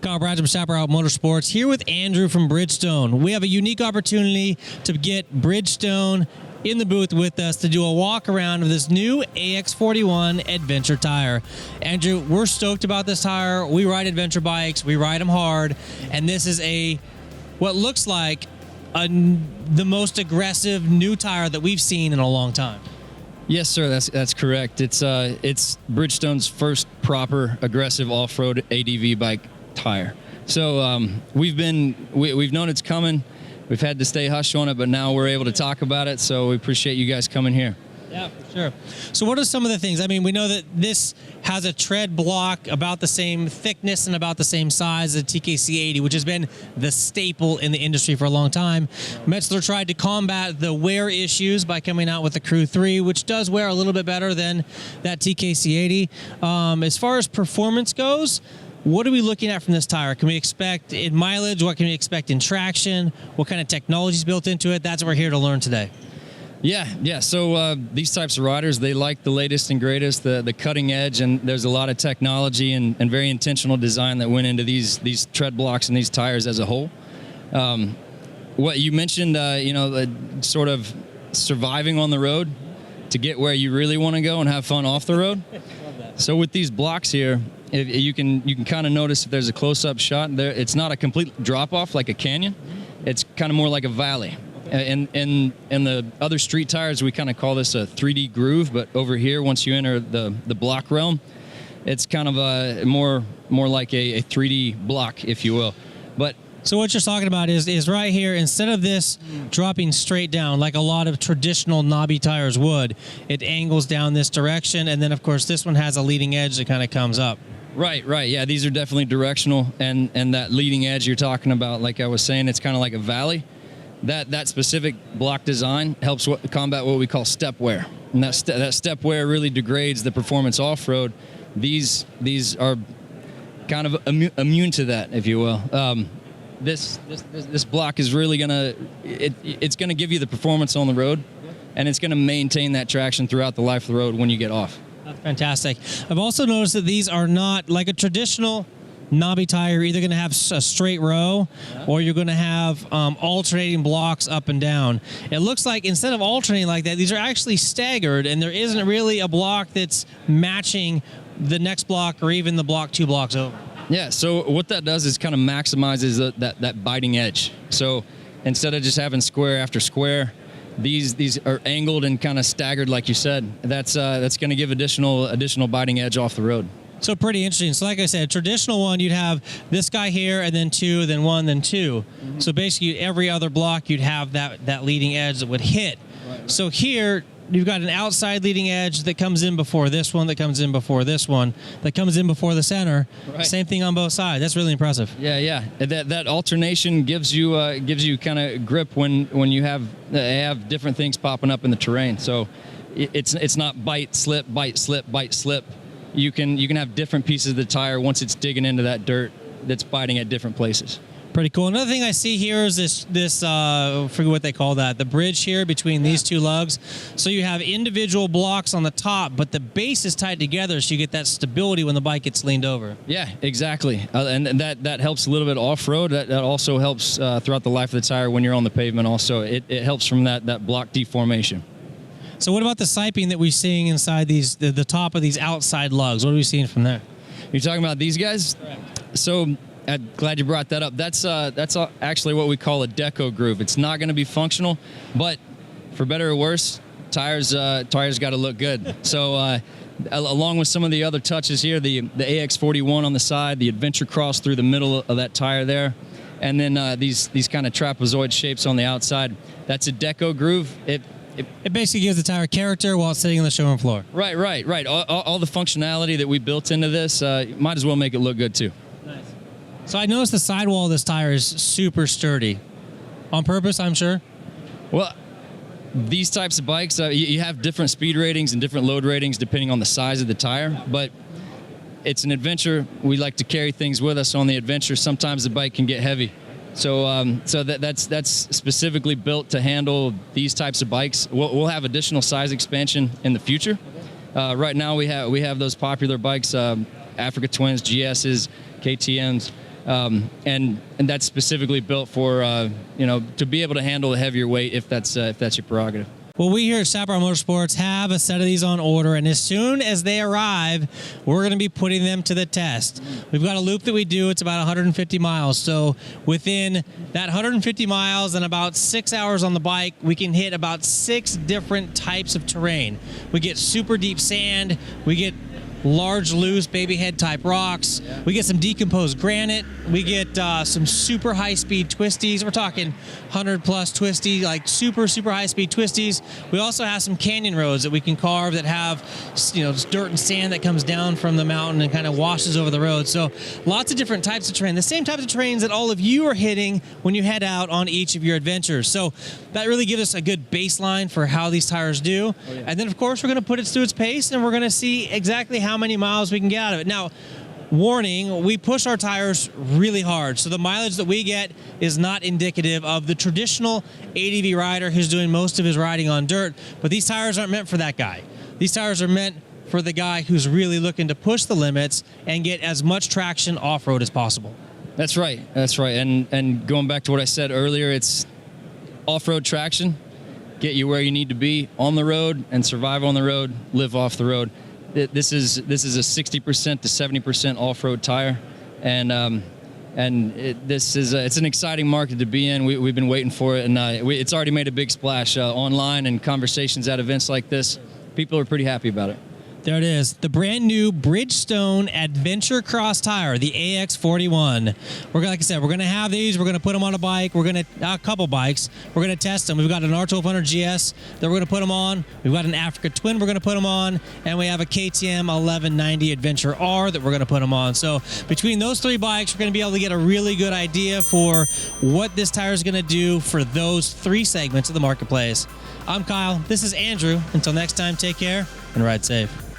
Kyle Bradge from Chaparral Motorsports here with Andrew from Bridgestone. We have a unique opportunity to get Bridgestone in the booth with us to do a walk around of this new AX41 Adventure tire. Andrew, we're stoked about this tire. We ride adventure bikes, we ride them hard, and this is what looks like the most aggressive new tire that we've seen in a long time. Yes, sir. That's correct. It's Bridgestone's first proper aggressive off-road ADV bike tire. So we've known it's coming. We've had to stay hush on it, but now we're able to talk about it. So we appreciate you guys coming here. Yeah, for sure. So what are some of the things? I mean, we know that this has a tread block about the same thickness and about the same size as a TKC80, which has been the staple in the industry for a long time. Metzler tried to combat the wear issues by coming out with the Crew 3, which does wear a little bit better than that TKC80. As far as performance goes, what are we looking at from this tire? Can we expect in mileage? What can we expect in traction? What kind of technology is built into it? That's what we're here to learn today. Yeah. So these types of riders, they like the latest and greatest, the cutting edge, and there's a lot of technology and very intentional design that went into these tread blocks and these tires as a whole. What you mentioned, sort of surviving on the road to get where you really want to go and have fun off the road. So with these blocks here, you can kind of notice if there's a close-up shot there, it's not a complete drop-off like a canyon. It's kind of more like a valley. In the other street tires, we kind of call this a 3D groove, but over here, once you enter the block realm, it's kind of more like a 3D block, if you will. But so what you're talking about is right here, instead of this dropping straight down like a lot of traditional knobby tires would, it angles down this direction, and then of course this one has a leading edge that kind of comes up. Right. Yeah, these are definitely directional, and that leading edge you're talking about, like I was saying, it's kind of like a valley. That specific block design helps combat what we call step wear, and that step wear really degrades the performance off-road. These are kind of immune to that, if you will. This block is really it's gonna give you the performance on the road, and it's gonna maintain that traction throughout the life of the road when you get off. That's fantastic. I've also noticed that these are not like a traditional knobby tire. You're either going to have a straight row, or you're going to have alternating blocks up and down. It looks like instead of alternating like that, these are actually staggered, and there isn't really a block that's matching the next block or even the block 2 blocks over. Yeah, so what that does is kind of maximizes that biting edge. So instead of just having square after square, these are angled and kind of staggered, like you said. That's going to give additional biting edge off the road. So pretty interesting. So like I said, traditional one, you'd have this guy here, and then 2, then 1, then 2. Mm-hmm. So basically every other block you'd have that leading edge that would hit. Right. So here you've got an outside leading edge that comes in before this one, that comes in before this one, that comes in before the center. Right. Same thing on both sides. That's really impressive. Yeah. That alternation gives you kind of grip when you have different things popping up in the terrain. So it's not bite, slip, bite, slip, bite, slip. You can have different pieces of the tire once it's digging into that dirt that's biting at different places. Pretty cool. Another thing I see here is this I forget what they call that, the bridge here between these two lugs. So you have individual blocks on the top, but the base is tied together, so you get that stability when the bike gets leaned over. Yeah, exactly. And that helps a little bit off-road. That also helps throughout the life of the tire when you're on the pavement also. It helps from that block deformation. So what about the siping that we're seeing inside the top of these outside lugs? What are we seeing from there? You're talking about these guys? Correct. So I'm glad you brought that up. That's actually what we call a deco groove. It's not going to be functional, but for better or worse, tires got to look good. So along with some of the other touches here, the AX41 on the side, the AdventureCross through the middle of that tire there, and then these kind of trapezoid shapes on the outside. That's a deco groove. It basically gives the tire character while it's sitting on the showroom floor. Right. All the functionality that we built into this might as well make it look good too. Nice. So I noticed the sidewall of this tire is super sturdy. On purpose, I'm sure? Well, these types of bikes, you have different speed ratings and different load ratings depending on the size of the tire, but it's an adventure. We like to carry things with us on the adventure. Sometimes the bike can get heavy. So that's specifically built to handle these types of bikes. We'll have additional size expansion in the future. Right now we have those popular bikes, Africa Twins, GSs, KTMs. and that's specifically built for to be able to handle a heavier weight if that's your prerogative. Well, we here at Chaparral Motorsports have a set of these on order, and as soon as they arrive, we're going to be putting them to the test. We've got a loop that we do. It's about 150 miles. So within that 150 miles and about 6 hours on the bike, we can hit about 6 different types of terrain. We get super deep sand. We get large, loose, baby head type rocks. Yeah. We get some decomposed granite. We get some super high speed twisties. We're talking 100 plus twisty, like super high speed twisties. We also have some canyon roads that we can carve that have, dirt and sand that comes down from the mountain and kind of washes over the road. So lots of different types of terrain, the same types of terrains that all of you are hitting when you head out on each of your adventures. So that really gives us a good baseline for how these tires do. Oh, yeah. And then of course we're going to put it through its pace, and we're going to see exactly how many miles we can get out of it. Now, warning, we push our tires really hard, so the mileage that we get is not indicative of the traditional ADV rider who's doing most of his riding on dirt, but these tires aren't meant for that guy. These tires are meant for the guy who's really looking to push the limits and get as much traction off-road as possible. That's right. And going back to what I said earlier, it's off-road traction, get you where you need to be on the road and survive on the road, live off the road. This is a 60% to 70% off-road tire, and it's an exciting market to be in. We've been waiting for it, and it's already made a big splash online and conversations at events like this. People are pretty happy about it. There it is, the brand new Bridgestone AdventureCross tire, the AX41. Like I said, we're going to have these. We're going to put them on a bike. A couple bikes. We're going to test them. We've got an R1200 GS that we're going to put them on. We've got an Africa Twin we're going to put them on, and we have a KTM 1190 Adventure R that we're going to put them on. So between those 3 bikes, we're going to be able to get a really good idea for what this tire is going to do for those 3 segments of the marketplace. I'm Kyle. This is Andrew. Until next time, take care and ride safe.